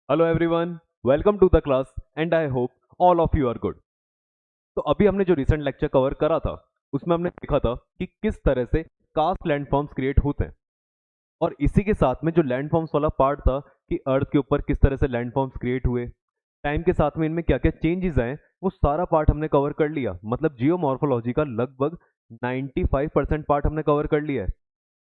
Hello everyone, welcome to the class and I hope all of you are good. तो अभी हमने जो recent lecture cover करा था उसमें हमने देखा था कि किस तरह से कास्ट लैंडफॉर्म्स क्रिएट होते हैं। और इसी के साथ में जो लैंडफॉर्म्स वाला पार्ट था कि अर्थ के ऊपर किस तरह से लैंडफॉर्म्स क्रिएट हुए, टाइम के साथ में इनमें क्या क्या चेंजेस आए, वो सारा पार्ट हमने कवर कर लिया। मतलब जियोमॉर्फोलॉजी का लगभग 95% पार्ट हमने कवर कर लिया है।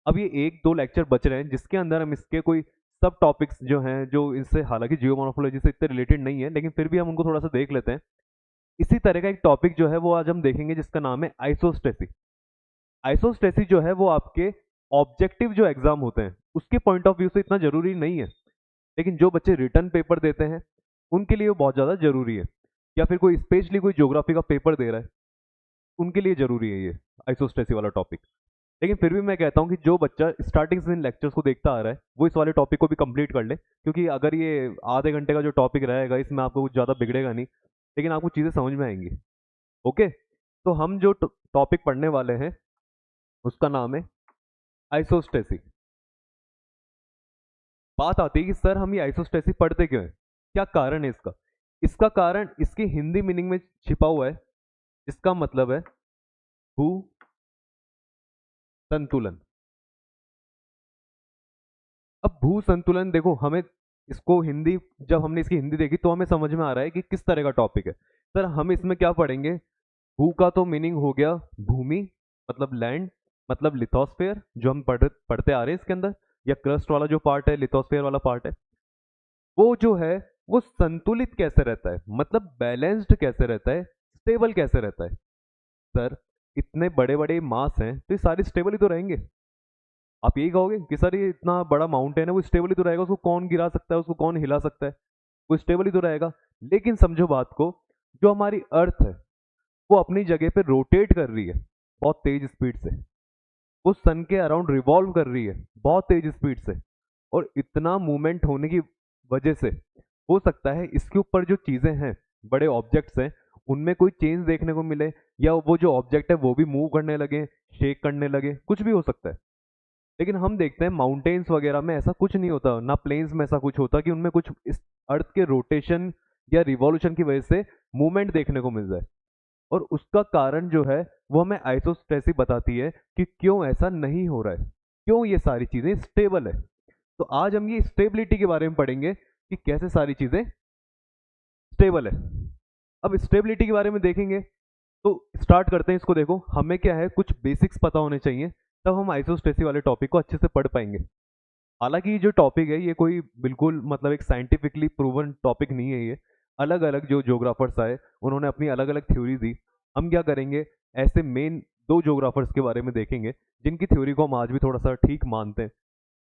अब ये एक दो लेक्चर बच रहे हैं जिसके अंदर हम इसके कोई सब टॉपिक्स जो हैं जो इससे हालांकि जियोमॉर्फोलॉजी से इतने रिलेटेड नहीं है लेकिन फिर भी हम उनको थोड़ा सा देख लेते हैं। इसी तरह का एक टॉपिक जो है वो आज हम देखेंगे जिसका नाम है आइसोस्टेसी। आइसोस्टेसी जो है वो आपके ऑब्जेक्टिव जो एग्जाम होते हैं उसके पॉइंट ऑफ व्यू से इतना जरूरी नहीं है, लेकिन जो बच्चे रिटर्न पेपर देते हैं उनके लिए वो बहुत ज़्यादा जरूरी है। या फिर कोई स्पेशली कोई ज्योग्राफी का पेपर दे रहा है उनके लिए जरूरी है ये आइसोस्टेसी वाला टॉपिक। लेकिन फिर भी मैं कहता हूँ कि जो बच्चा स्टार्टिंग से इन लेक्चर्स को देखता आ रहा है वो इस वाले टॉपिक को भी कंप्लीट कर ले, क्योंकि अगर ये आधे घंटे का जो टॉपिक रहेगा इसमें आपको कुछ ज़्यादा बिगड़ेगा नहीं, लेकिन आपको चीज़ें समझ में आएंगी। ओके, तो हम जो टॉपिक पढ़ने वाले हैं उसका नाम है आइसोस्टेसी। बात आती है कि सर हम ये आइसोस्टेसी पढ़ते क्यों हैं, क्या कारण है इसका। इसका कारण इसकी हिंदी मीनिंग में छिपा हुआ है, जिसका मतलब है भू संतुलन। अब भू संतुलन देखो, हमें इसको हिंदी, जब हमने इसकी हिंदी देखी तो हमें समझ में आ रहा है कि किस तरह का टॉपिक है। सर हम इसमें क्या पढ़ेंगे, भू का तो मीनिंग हो गया भूमि, मतलब लैंड, मतलब लिथोस्फेयर जो हम पढ़ते आ रहे हैं इसके अंदर, या क्रस्ट वाला जो पार्ट है, लिथोस्फेयर वाला पार्ट है, वो जो है वो संतुलित कैसे रहता है, मतलब बैलेंस्ड कैसे रहता है, स्टेबल कैसे रहता है। सर इतने बड़े बड़े मास हैं तो ये सारे स्टेबल ही तो रहेंगे। आप यही कहोगे कि सर ये इतना बड़ा माउंटेन है वो स्टेबल ही तो रहेगा, उसको कौन गिरा सकता है, उसको कौन हिला सकता है, वो स्टेबल ही तो रहेगा। लेकिन समझो बात को, जो हमारी अर्थ है वो अपनी जगह पे रोटेट कर रही है बहुत तेज स्पीड से, वो सन के अराउंड रिवॉल्व कर रही है बहुत तेज स्पीड से। और इतना मूवमेंट होने की वजह से हो सकता है इसके ऊपर जो चीजें हैं, बड़े ऑब्जेक्ट्स हैं, उनमें कोई चेंज देखने को मिले, या वो जो ऑब्जेक्ट है वो भी मूव करने लगे, शेक करने लगे, कुछ भी हो सकता है। लेकिन हम देखते हैं माउंटेन्स वगैरह में ऐसा कुछ नहीं होता, ना प्लेन्स में ऐसा कुछ होता कि उनमें कुछ इस अर्थ के रोटेशन या रिवॉल्यूशन की वजह से मूवमेंट देखने को मिल जाए। और उसका कारण जो है वो हमें आइसोस्टेसी बताती है कि क्यों ऐसा नहीं हो रहा है, क्यों ये सारी चीजें स्टेबल है। तो आज हम ये स्टेबिलिटी के बारे में पढ़ेंगे कि कैसे सारी चीजें स्टेबल है। अब स्टेबिलिटी के बारे में देखेंगे तो स्टार्ट करते हैं इसको। देखो हमें क्या है, कुछ बेसिक्स पता होने चाहिए, तब हम आइसोस्टेसी वाले टॉपिक को अच्छे से पढ़ पाएंगे। हालांकि ये जो टॉपिक है ये कोई बिल्कुल मतलब एक साइंटिफिकली प्रूवन टॉपिक नहीं है। ये अलग अलग जो ज्योग्राफर्स आए उन्होंने अपनी अलग अलग थ्योरी दी। हम क्या करेंगे, ऐसे मेन दो ज्योग्राफर्स के बारे में देखेंगे जिनकी थ्योरी को हम आज भी थोड़ा सा ठीक मानते हैं,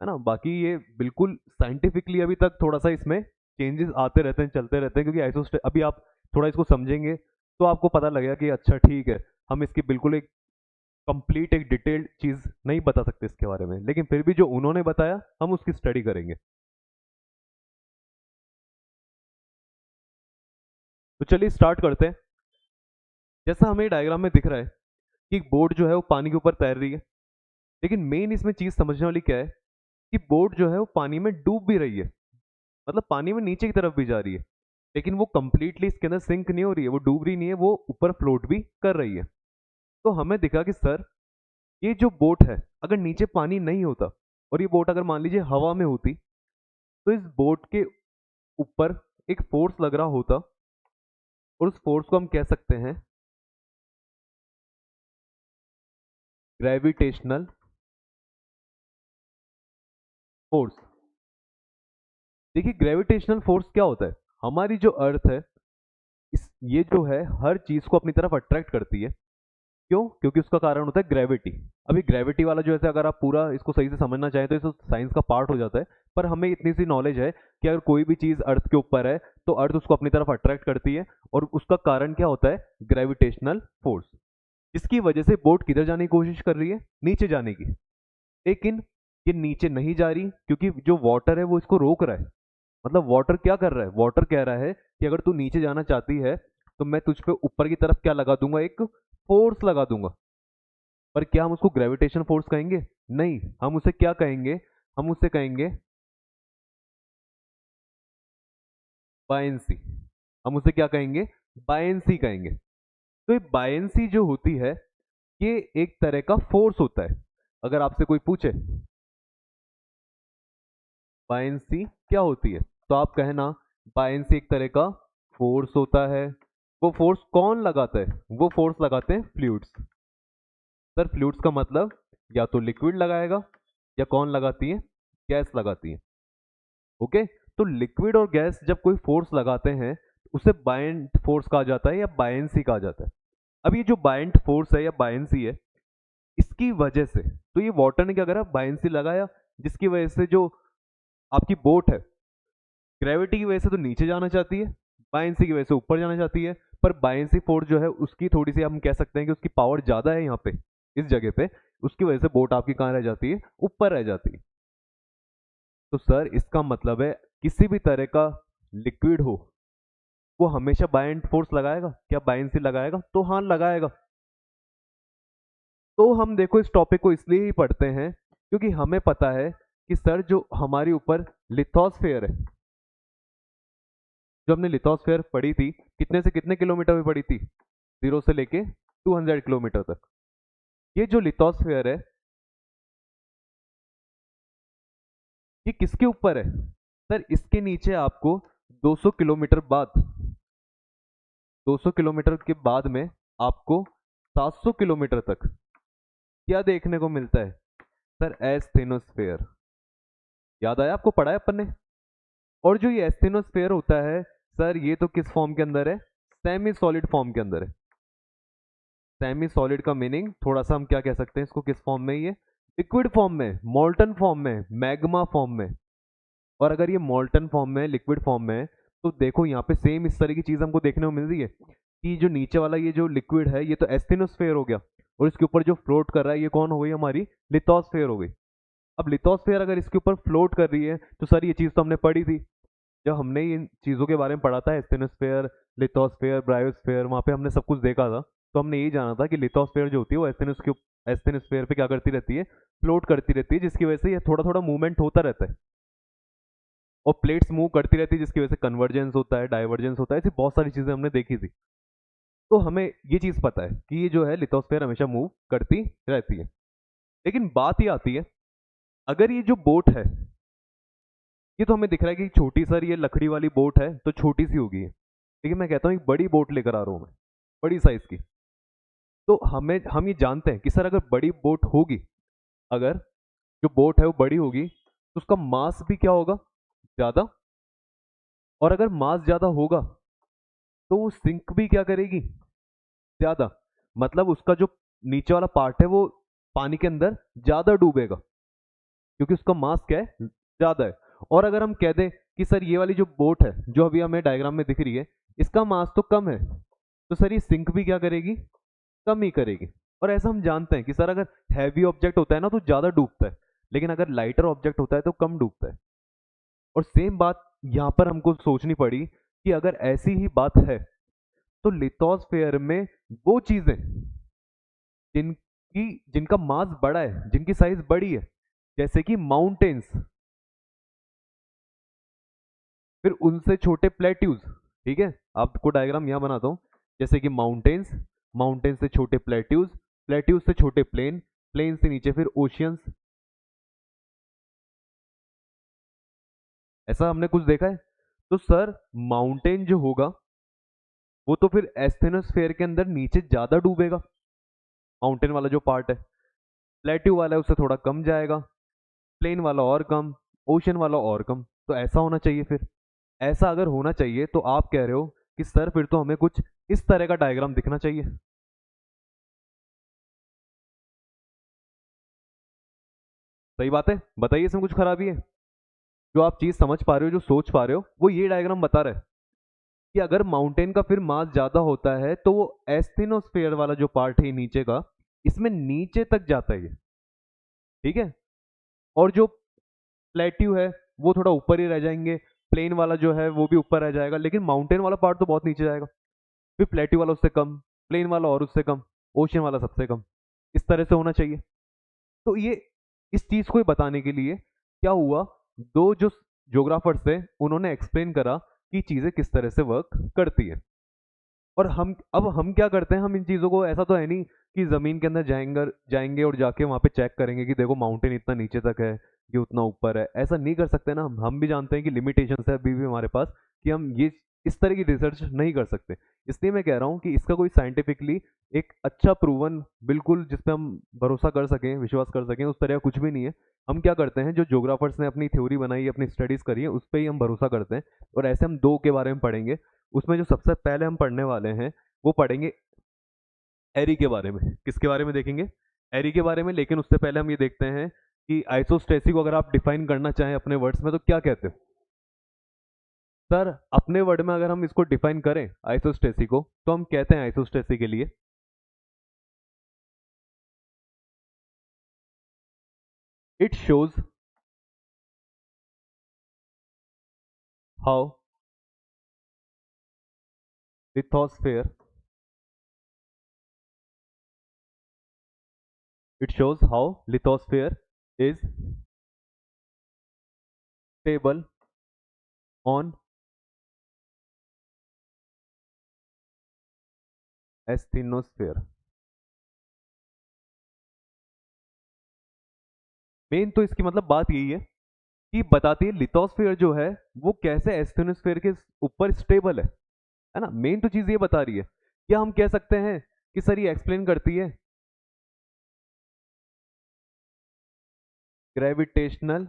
है ना। बाकी ये बिल्कुल साइंटिफिकली अभी तक थोड़ा सा इसमें चेंजेस आते रहते हैं, चलते रहते हैं, क्योंकि आइसोस्टे अभी आप थोड़ा इसको समझेंगे तो आपको पता लगेगा कि अच्छा ठीक है, हम इसकी बिल्कुल एक कंप्लीट एक डिटेल्ड चीज नहीं बता सकते इसके बारे में, लेकिन फिर भी जो उन्होंने बताया हम उसकी स्टडी करेंगे। तो चलिए स्टार्ट करते हैं। जैसा हमें डायग्राम में दिख रहा है कि बोट जो है वो पानी के ऊपर तैर रही है, लेकिन मेन इसमें चीज समझने वाली क्या है कि बोट जो है वो पानी में डूब भी रही है, मतलब पानी में नीचे की तरफ भी जा रही है, लेकिन वो कंप्लीटली इसके अंदर सिंक नहीं हो रही है, वो डूब रही नहीं है, वो ऊपर फ्लोट भी कर रही है। तो हमें दिखा कि सर ये जो बोट है अगर नीचे पानी नहीं होता और ये बोट अगर मान लीजिए हवा में होती, तो इस बोट के ऊपर एक फोर्स लग रहा होता, और उस फोर्स को हम कह सकते हैं ग्रेविटेशनल फोर्स। देखिए ग्रेविटेशनल फोर्स क्या होता है, हमारी जो अर्थ है इस ये जो है हर चीज को अपनी तरफ अट्रैक्ट करती है। क्यों, क्योंकि उसका कारण होता है ग्रेविटी। अभी ग्रेविटी वाला जो है, अगर आप पूरा इसको सही से समझना चाहें तो इसको साइंस का पार्ट हो जाता है, पर हमें इतनी सी नॉलेज है कि अगर कोई भी चीज अर्थ के ऊपर है तो अर्थ उसको अपनी तरफ अट्रैक्ट करती है, और उसका कारण क्या होता है, ग्रेविटेशनल फोर्स, जिसकी वजह से बोट किधर जाने की कोशिश कर रही है, नीचे जाने की। लेकिन ये नीचे नहीं जा रही क्योंकि जो वाटर है वो इसको रोक रहा है। मतलब वाटर क्या कर रहा है, वाटर कह रहा है कि अगर तू नीचे जाना चाहती है तो मैं तुझ पे ऊपर की तरफ क्या लगा दूंगा, एक फोर्स लगा दूंगा। पर क्या हम उसको ग्रेविटेशन फोर्स कहेंगे, नहीं, हम उसे क्या कहेंगे, हम उसे कहेंगे बायेंसी, हम उसे क्या कहेंगे, बायेंसी कहेंगे। तो ये बायेंसी जो होती है ये एक तरह का फोर्स होता है। अगर आपसे कोई पूछे बायेंसी क्या होती है, तो आप कहना बायेंसी एक तरह का फोर्स होता है। वो फोर्स कौन लगाता है, वो फोर्स लगाते हैं फ्लूइड्स। सर फ्लूइड्स का मतलब या तो लिक्विड लगाएगा या कौन लगाती है, गैस लगाती है। ओके, तो लिक्विड और गैस जब कोई फोर्स लगाते हैं उसे बायेंट फोर्स कहा जाता है या बायेंसी कहा जाता है। अब ये जो बायेंट फोर्स है या बायेंसी है, इसकी वजह से, तो ये वाटर ने क्या करा, बायेंसी लगाया, जिसकी वजह से जो आपकी बोट है ग्रेविटी की वजह से तो नीचे जाना चाहती है, बायेंसी की वजह से ऊपर जाना चाहती है। पर बायेंसी फोर्स जो है उसकी थोड़ी सी हम कह सकते हैं कि उसकी पावर ज्यादा है यहाँ पे, इस जगह पे, उसकी वजह से बोट आपकी कहाँ रह जाती है, ऊपर रह जाती है। तो सर इसका मतलब है किसी भी तरह का लिक्विड हो वो हमेशा बायेंट फोर्स लगाएगा, क्या बायेंसी लगाएगा, तो हाँ लगाएगा। तो हम देखो इस टॉपिक को इसलिए ही पढ़ते हैं क्योंकि हमें पता है कि सर जो हमारे ऊपर लिथोस्फेयर है, जो हमने लिथोस्फेयर पढ़ी थी, कितने से कितने किलोमीटर में पढ़ी थी, 0 से लेके 200 किलोमीटर तक। ये जो लिथोस्फेयर है ये किसके ऊपर है, सर इसके नीचे आपको 200 किलोमीटर बाद, 200 किलोमीटर के बाद में आपको 700 किलोमीटर तक क्या देखने को मिलता है, सर एस्थेनोस्फेयर। याद आया आपको, पढ़ा है अपन ने। और जो ये एस्थेनोस्फेयर होता है सर ये तो किस फॉर्म के अंदर है, सेमी सॉलिड फॉर्म के अंदर है। सेमी सॉलिड का मीनिंग थोड़ा सा हम क्या कह सकते हैं इसको, किस फॉर्म में, ये लिक्विड फॉर्म में, मोल्टन फॉर्म में, मैग्मा फॉर्म में। और अगर ये मोल्टन फॉर्म में, लिक्विड फॉर्म में है, तो देखो यहाँ पे सेम इस तरह की चीज हमको देखने को मिल रही है कि जो नीचे वाला ये जो लिक्विड है ये तो एस्थेनोस्फेयर हो गया, और इसके ऊपर जो फ्लोट कर रहा है ये कौन हो गई, हमारी लिथोस्फेयर हो गई। अब लिथोस्फेयर अगर इसके ऊपर फ्लोट कर रही है तो सर ये चीज तो हमने पढ़ी थी, जब हमने इन चीज़ों के बारे में पढ़ा था, एस्थेनोस्फेयर, लिथोस्फेयर, ब्रायोस्फेयर, वहाँ पे हमने सब कुछ देखा था। तो हमने यही जाना था कि लिथोस्फेयर जो होती है वो एस्थेनोस्फेयर पे क्या करती रहती है, फ्लोट करती रहती है, जिसकी वजह से ये थोड़ा थोड़ा मूवमेंट होता रहता है, और प्लेट्स मूव करती रहती है जिसकी वजह से कन्वर्जेंस होता है, डाइवर्जेंस होता है, ऐसी बहुत सारी चीज़ें हमने देखी थी। तो हमें ये चीज़ पता है कि ये जो है लिथोस्फेयर हमेशा मूव करती रहती है। लेकिन बात ये आती है, अगर ये जो बोट है, ये तो हमें दिख रहा है कि छोटी, सर ये लकड़ी वाली बोट है तो छोटी सी होगी, लेकिन मैं कहता हूँ एक बड़ी बोट लेकर आ रहा हूँ मैं, बड़ी साइज की। तो हम ये जानते हैं कि सर अगर बड़ी बोट होगी, अगर जो बोट है वो बड़ी होगी तो उसका मास भी क्या होगा, ज्यादा। और अगर मास ज्यादा होगा तो वो सिंक भी क्या करेगी, ज्यादा। मतलब उसका जो नीचे वाला पार्ट है वो पानी के अंदर ज्यादा डूबेगा, क्योंकि उसका मास क्या है, ज्यादा है। और अगर हम कह दें कि सर ये वाली जो बोट है जो अभी हमें डायग्राम में दिख रही है, इसका मास तो कम है, तो सर ये सिंक भी क्या करेगी, कम ही करेगी। और ऐसा हम जानते हैं कि सर अगर हैवी ऑब्जेक्ट होता है ना तो ज्यादा डूबता है, लेकिन अगर लाइटर ऑब्जेक्ट होता है तो कम डूबता है। और सेम बात यहाँ पर हमको सोचनी पड़ी कि अगर ऐसी ही बात है तो लिथोस्फेयर में वो चीजें जिनकी जिनका मास बड़ा है, जिनकी साइज बड़ी है, जैसे कि माउंटेन्स, फिर उनसे छोटे प्लेट्यूज, ठीक है, आपको डायग्राम यहां बनाता हूं, जैसे कि माउंटेन्स, माउंटेन से छोटे प्लेट्यूज, प्लेट्यूज से छोटे प्लेन, प्लेन से नीचे फिर ओशियंस। ऐसा हमने कुछ देखा है। तो सर माउंटेन जो होगा वो तो फिर एस्थेनोस्फेयर के अंदर नीचे ज्यादा डूबेगा, माउंटेन वाला जो पार्ट है। प्लेट्यू वाला है उससे थोड़ा कम जाएगा, प्लेन वाला और कम, ओशन वाला और कम। तो ऐसा होना चाहिए फिर। ऐसा अगर होना चाहिए तो आप कह रहे हो कि सर फिर तो हमें कुछ इस तरह का डायग्राम दिखना चाहिए। सही बात है, बताइए इसमें कुछ खराबी है। जो आप चीज समझ पा रहे हो, जो सोच पा रहे हो, वो ये डायग्राम बता रहा है कि अगर माउंटेन का फिर मास ज्यादा होता है तो वो एस्थेनोस्फेयर वाला जो पार्ट है नीचे का, इसमें नीचे तक जाता है ये, ठीक है। और जो प्लेट्यू है वो थोड़ा ऊपर ही रह जाएंगे, प्लेन वाला जो है वो भी ऊपर रह जाएगा, लेकिन माउंटेन वाला पार्ट तो बहुत नीचे जाएगा। फिर प्लेट्यू वाला उससे कम, प्लेन वाला और उससे कम, ओशन वाला सबसे कम। इस तरह से होना चाहिए। तो ये इस चीज को बताने के लिए क्या हुआ, दो जो ज्योग्राफर्स थे उन्होंने एक्सप्लेन करा कि चीज़ें किस तरह से वर्क करती है। और हम क्या करते हैं, हम इन चीज़ों को, ऐसा तो है नहीं कि ज़मीन के अंदर जाएंगे जाएंगे और जाके वहाँ पे चेक करेंगे कि देखो माउंटेन इतना नीचे तक है, ये उतना ऊपर है, ऐसा नहीं कर सकते ना। हम भी जानते हैं कि लिमिटेशंस है अभी भी हमारे पास, कि हम ये इस तरह की रिसर्च नहीं कर सकते। इसलिए मैं कह रहा हूँ कि इसका कोई साइंटिफिकली एक अच्छा प्रूवन, बिल्कुल जिस पे हम भरोसा कर सकें, विश्वास कर सकें, उस तरह का कुछ भी नहीं है। हम क्या करते हैं, जो ज्योग्राफर्स ने अपनी थ्योरी बनाई है, अपनी स्टडीज करी है, उस पर ही हम भरोसा करते हैं। और ऐसे हम दो के बारे में पढ़ेंगे। उसमें जो सबसे पहले हम पढ़ने वाले हैं, वो पढ़ेंगे एरी के बारे में। किसके बारे में देखेंगे? एरी के बारे में। लेकिन उससे पहले हम ये देखते हैं कि आइसोस्टेसी को अगर आप डिफाइन करना चाहें अपने वर्ड्स में तो क्या कहते हो? सर अपने वर्ड में अगर हम इसको डिफाइन करें आइसोस्टेसी को, तो हम कहते हैं आइसोस्टेसी के लिए, it shows how lithosphere, it shows how lithosphere is stable on asthenosphere। Main तो इसकी मतलब बात यही है कि बताती है लिथोस्फीयर जो है वो कैसे एस्थेनोस्फीयर के ऊपर स्टेबल है ना। मेन तो चीज ये बता रही है। क्या हम कह सकते हैं कि सर ये एक्सप्लेन करती है gravitational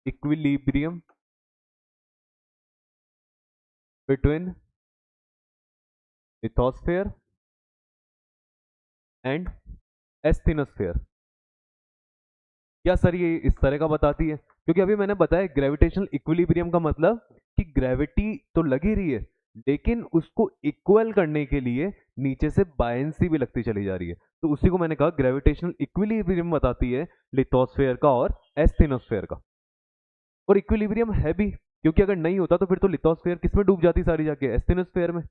equilibrium between lithosphere and asthenosphere? क्या सर ये इस तरह का बताती है? क्योंकि अभी मैंने बताया ग्रेविटेशनल इक्विलिब्रियम का मतलब कि ग्रेविटी तो लगी रही है, लेकिन उसको इक्वल करने के लिए नीचे से बायंसी भी लगती चली जा रही है। तो उसी को मैंने कहा ग्रेविटेशनल इक्विलिब्रियम बताती है लिथोस्फेयर का और एस्थेनोस्फेयर का। और इक्विलिब्रियम है भी, क्योंकि अगर नहीं होता तो फिर तो लिथोस्फेयर किसमें डूब जाती सारी जाके? एस्थेनोस्फेयर में।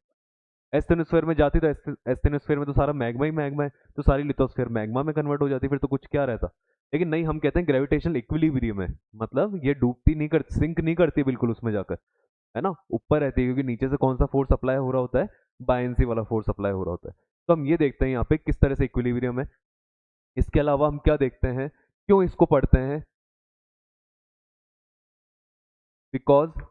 एस्थेनोस्फेयर में जाती तो एस्थेनोस्फेयर में तो सारा मैग्मा ही मैग्मा है, तो सारी लिथोस्फेयर मैग्मा में कन्वर्ट हो जाती, फिर तो कुछ क्या रहता। लेकिन नहीं, हम कहते हैं ग्रेविटेशनल इक्विलिब्रियम है, मतलब ये डूबती नहीं कर, सिंक नहीं करती बिल्कुल उसमें जाकर, है ना, ऊपर रहती है। क्योंकि नीचे से कौन सा फोर्स अप्लाई हो रहा होता है? बायंसी वाला फोर्स अप्लाई हो रहा होता है। तो हम ये देखते हैं यहाँ पे किस तरह से इक्विलिब्रियम है। इसके अलावा हम क्या देखते हैं, क्यों इसको पढ़ते हैं? Because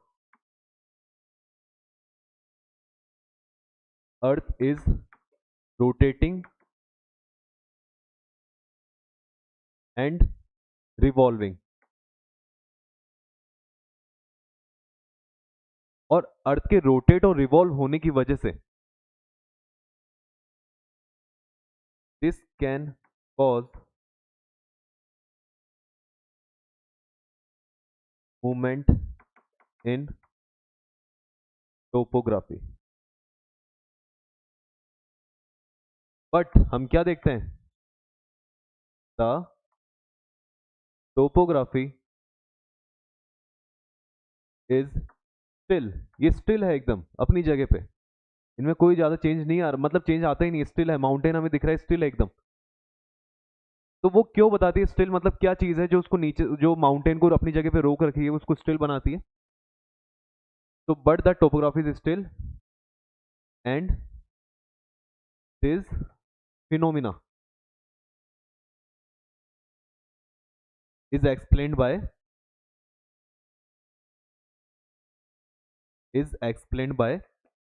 earth is rotating and revolving. और अर्थ के रोटेट और रिवॉल्व होने की वजह से this can cause movement in topography. But हम क्या देखते हैं? The topography is still. ये स्टिल है एकदम अपनी जगह पे, इनमें कोई ज्यादा चेंज नहीं आ रहा, मतलब चेंज आता ही नहीं, स्टिल है। माउंटेन हमें दिख रहा है स्टिल है एकदम। तो वो क्यों बताती है स्टिल? मतलब क्या चीज है जो उसको नीचे, जो माउंटेन को अपनी जगह पे रोक रखी है, उसको स्टिल बनाती है? तो but the topography is still and this phenomena is explained bye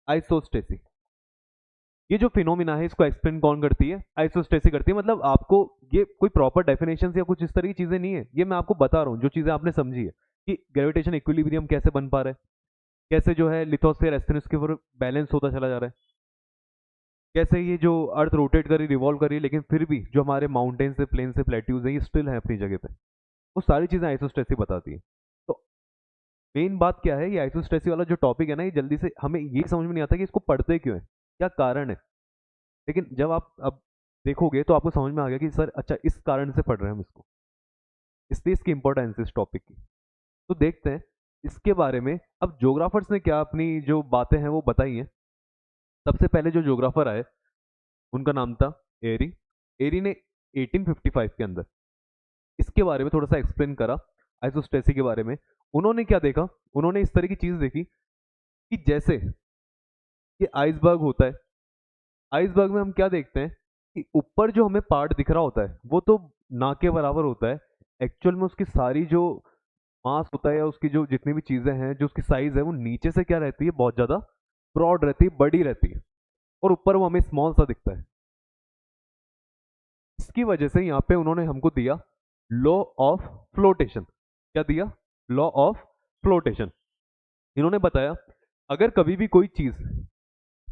isostasy. ये जो फिनोमिना है इसको एक्सप्लेन कौन करती है? आइसोस्टेसी करती है। मतलब आपको ये कोई प्रॉपर डेफिनेशन या कुछ इस तरह की चीजें नहीं है, ये मैं आपको बता रहा हूँ जो चीजें आपने समझी है कि ग्रेविटेशन इक्विलिब्रियम कैसे बन पा रहा है, कैसे जो है लिथोस्फीयर एस्थेनोस्फीयर के ऊपर बैलेंस होता चला जा रहा है, कैसे ये जो अर्थ रोटेट कर रही, रिवॉल्व कर रही है, लेकिन फिर भी जो हमारे माउंटेन से, प्लेन से, प्लेट्यूज है, ये स्टिल है अपनी जगह पे। वो सारी चीजें आइसोस्टेसी बताती है। तो मेन बात क्या है, ये आइसोस्टेसी वाला जो टॉपिक है ना, ये जल्दी से हमें ये समझ में नहीं आता कि इसको पढ़ते क्यों है, क्या कारण है। लेकिन जब आप अब देखोगे तो आपको समझ में आ गया कि सर अच्छा इस कारण से पढ़ रहे हैं हम इसको, इसलिए इसकी इंपॉर्टेंस इस टॉपिक की। तो देखते हैं इसके बारे में। अब ज्योग्राफर्स ने क्या अपनी जो बातें हैं वो बताई हैं। सबसे पहले जो ज्योग्राफर आए उनका नाम था एरी। एरी ने 1855 के अंदर इसके बारे में थोड़ा सा एक्सप्लेन करा, आइसोस्टेसी के बारे में। उन्होंने क्या देखा, उन्होंने इस तरह की चीज देखी कि जैसे ये आइसबर्ग होता है, आइसबर्ग में हम क्या देखते हैं कि ऊपर जो हमें पार्ट दिख रहा होता है वो तो ना के बराबर होता है, एक्चुअल में उसकी सारी जो मास होता है या उसकी जो जितनी भी चीजें हैं, जो उसकी साइज है, वो नीचे से क्या रहती है, बहुत ज्यादा ब्रॉड रहती है, बड़ी रहती है, और ऊपर वो हमें स्मॉल सा दिखता है। इसकी वजह से यहाँ पे उन्होंने हमको दिया लॉ ऑफ फ्लोटेशन। क्या दिया? Law of flotation. इन्होंने बताया अगर कभी भी कोई चीज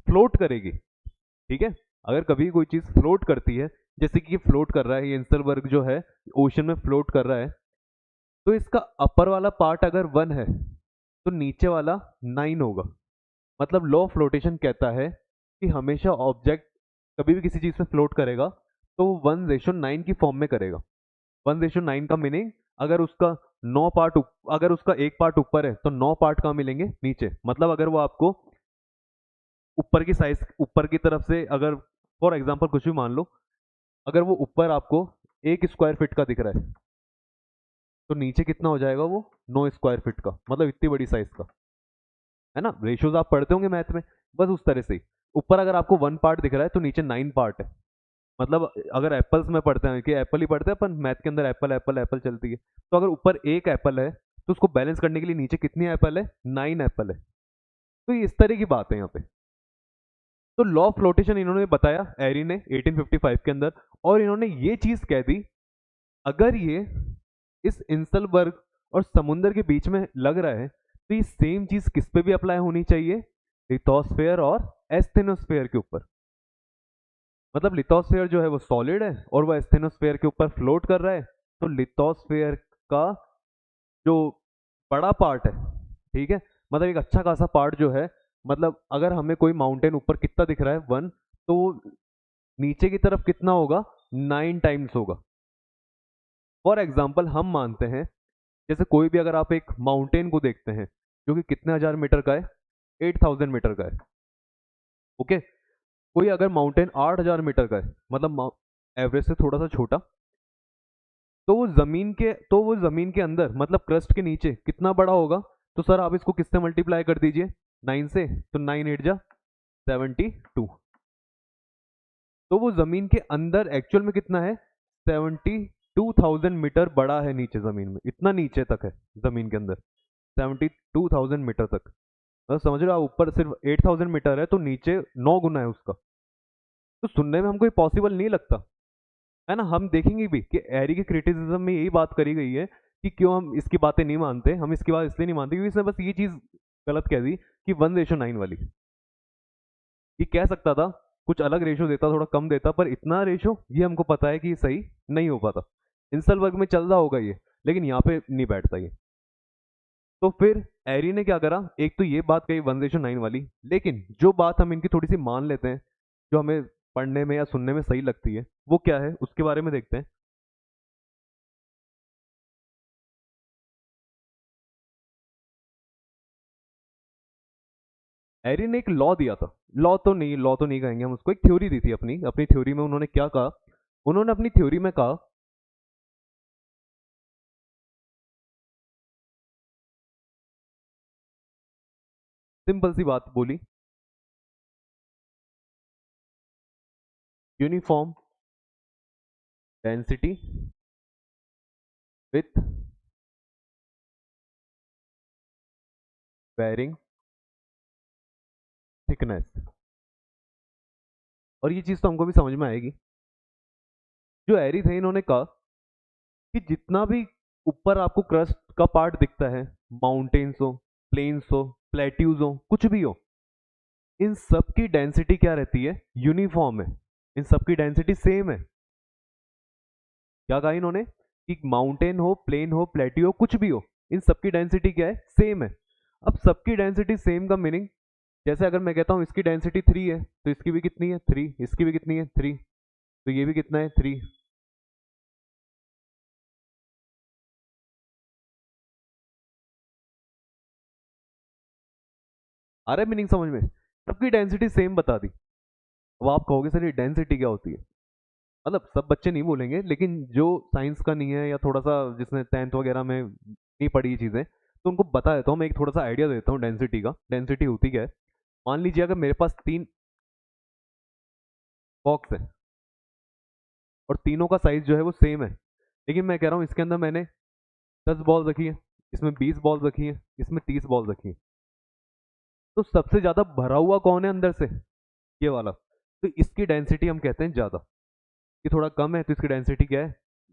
फ्लोट करेगी, ठीक है, अगर कभी कोई चीज फ्लोट करती है, जैसे कि ये फ्लोट कर रहा है, ये इंसलबर्ग जो है ओशन में फ्लोट कर रहा है, तो इसका अपर वाला पार्ट अगर 1 है तो नीचे वाला 9 होगा। मतलब लॉ ऑफ फ्लोटेशन कहता है कि हमेशा ऑब्जेक्ट कभी भी किसी चीज पे फ्लोट करेगा तो वो 1:9 की फॉर्म में करेगा। 1:9 का मीनिंग, अगर उसका 9 पार्ट, अगर उसका एक पार्ट ऊपर है तो 9 पार्ट कहाँ मिलेंगे? नीचे। मतलब अगर वो आपको ऊपर की साइज, ऊपर की तरफ से, अगर फॉर एग्जांपल कुछ भी मान लो, अगर वो ऊपर आपको 1 स्क्वायर फीट का दिख रहा है तो नीचे कितना हो जाएगा वो? 9 स्क्वायर फीट का, मतलब इतनी बड़ी साइज का, है ना। रेशियोज आप पढ़ते होंगे मैथ में, बस उस तरह से ही। ऊपर अगर आपको 1 पार्ट दिख रहा है तो नीचे 9 पार्ट है। मतलब अगर एप्पल्स में पढ़ते हैं कि एप्पल ही पढ़ते हैं अपन, मैथ के अंदर एप्पल एप्पल एप्पल चलती है, तो अगर ऊपर एक एप्पल है तो उसको बैलेंस करने के लिए नीचे कितनी एप्पल है? 9 एप्पल है। तो ये इस तरह की बात है यहाँ पे। तो लॉ ऑफ फ्लोटेशन इन्होंने बताया एरी ने 1855 के अंदर, और इन्होंने ये चीज कह दी, अगर ये इस इंसलबर्ग और समुद्र के बीच में लग रहा है तो ये सेम चीज किस पे भी अप्लाई होनी चाहिए? लिथोस्फेयर और एस्थेनोस्फेयर के ऊपर। मतलब लिथोस्फेयर जो है वो सॉलिड है और वो एस्थेनोस्फेयर के ऊपर फ्लोट कर रहा है, तो लिथोस्फेयर का जो बड़ा पार्ट है, ठीक है, मतलब एक अच्छा खासा पार्ट जो है, मतलब अगर हमें कोई माउंटेन ऊपर कितना दिख रहा है 1, तो नीचे की तरफ कितना होगा? 9 टाइम्स होगा। फॉर एग्जाम्पल हम मानते हैं, जैसे कोई भी अगर आप एक माउंटेन को देखते हैं जो कि कितने हजार मीटर का है? 8000 मीटर का है। ओके, कोई अगर माउंटेन 8000 मीटर का है, मतलब एवरेज से थोड़ा सा छोटा, तो वो जमीन के अंदर, मतलब क्रस्ट के नीचे कितना बड़ा होगा? तो सर आप इसको किससे मल्टीप्लाई कर दीजिए? 9 से। तो 9 8 जा 72। तो वो जमीन के अंदर एक्चुअल में कितना है? 72,000 मीटर बड़ा है नीचे जमीन में, इतना नीचे तक है जमीन के अंदर, 72,000 मीटर तक। मतलब समझ रहे हो आप, ऊपर सिर्फ 8,000 मीटर है तो नीचे 9 गुना है उसका। तो सुनने में हमको ये पॉसिबल नहीं लगता, है ना। हम देखेंगे भी कि एरी के क्रिटिसिज्म में यही बात करी गई है कि क्यों हम इसकी बातें नहीं मानते। हम इसकी बात इसलिए नहीं मानते क्योंकि इसने बस ये चीज गलत कह दी कि 1:9 वाली। ये कह सकता था कुछ अलग रेशो देता, थोड़ा कम देता, पर इतना रेशो ये हमको पता है कि ये सही नहीं हो पाता। इंसलबर्ग में चल रहा होगा ये, लेकिन यहाँ पे नहीं बैठता ये। तो फिर एरी ने क्या करा, एक तो ये बात कही 1:9 वाली, लेकिन जो बात हम इनकी थोड़ी सी मान लेते हैं, जो हमें पढ़ने में या सुनने में सही लगती है, वो क्या है उसके बारे में देखते हैं। एरी ने एक लॉ दिया था, लॉ तो नहीं कहेंगे हम उसको, एक थ्योरी दी थी अपनी अपनी थ्योरी में उन्होंने क्या कहा, उन्होंने अपनी थ्योरी में कहा, सिंपल सी बात बोली, uniform density with varying thickness. और ये चीज तो हमको भी समझ में आएगी। जो एरी थे इन्होंने कहा कि जितना भी ऊपर आपको क्रस्ट का पार्ट दिखता है, माउंटेन्स हो, प्लेन्स हो, प्लेट्यूज हो, कुछ भी हो, इन सब की डेंसिटी क्या रहती है? यूनिफॉर्म है। इन सब की डेंसिटी सेम है। क्या कहा इन्होंने कि माउंटेन हो, प्लेन हो, प्लेट्यू हो, कुछ भी हो, इन सबकी डेंसिटी क्या है? सेम है। अब सबकी डेंसिटी सेम का मीनिंग, जैसे अगर मैं कहता हूं इसकी डेंसिटी 3 है तो इसकी भी कितनी है? 3। इसकी भी कितनी है? 3। तो ये भी कितना है? 3। आ रहा है मीनिंग समझ में? सबकी डेंसिटी सेम बता दी। अब आप कहोगे सर ये डेंसिटी क्या होती है? मतलब सब बच्चे नहीं बोलेंगे, लेकिन जो साइंस का नहीं है या थोड़ा सा जिसने 10th वगैरह में नहीं पढ़ी ये चीजें, तो उनको बता देता हूँ मैं, एक थोड़ा सा आइडिया देता हूँ डेंसिटी का। डेंसिटी होती क्या है, मान लीजिए अगर मेरे पास 3 बॉक्स है और तीनों का साइज जो है वो सेम है, लेकिन मैं कह रहा हूँ इसके अंदर मैंने 10 बॉल रखी है, इसमें 20 बॉल रखी है, इसमें 30 बॉल रखी है, तो सबसे ज्यादा भरा हुआ कौन है अंदर से, ये वाला। तो इसकी डेंसिटी हम कहते हैं ज्यादा। ये थोड़ा कम है तो इसकी डेंसिटी क्या है,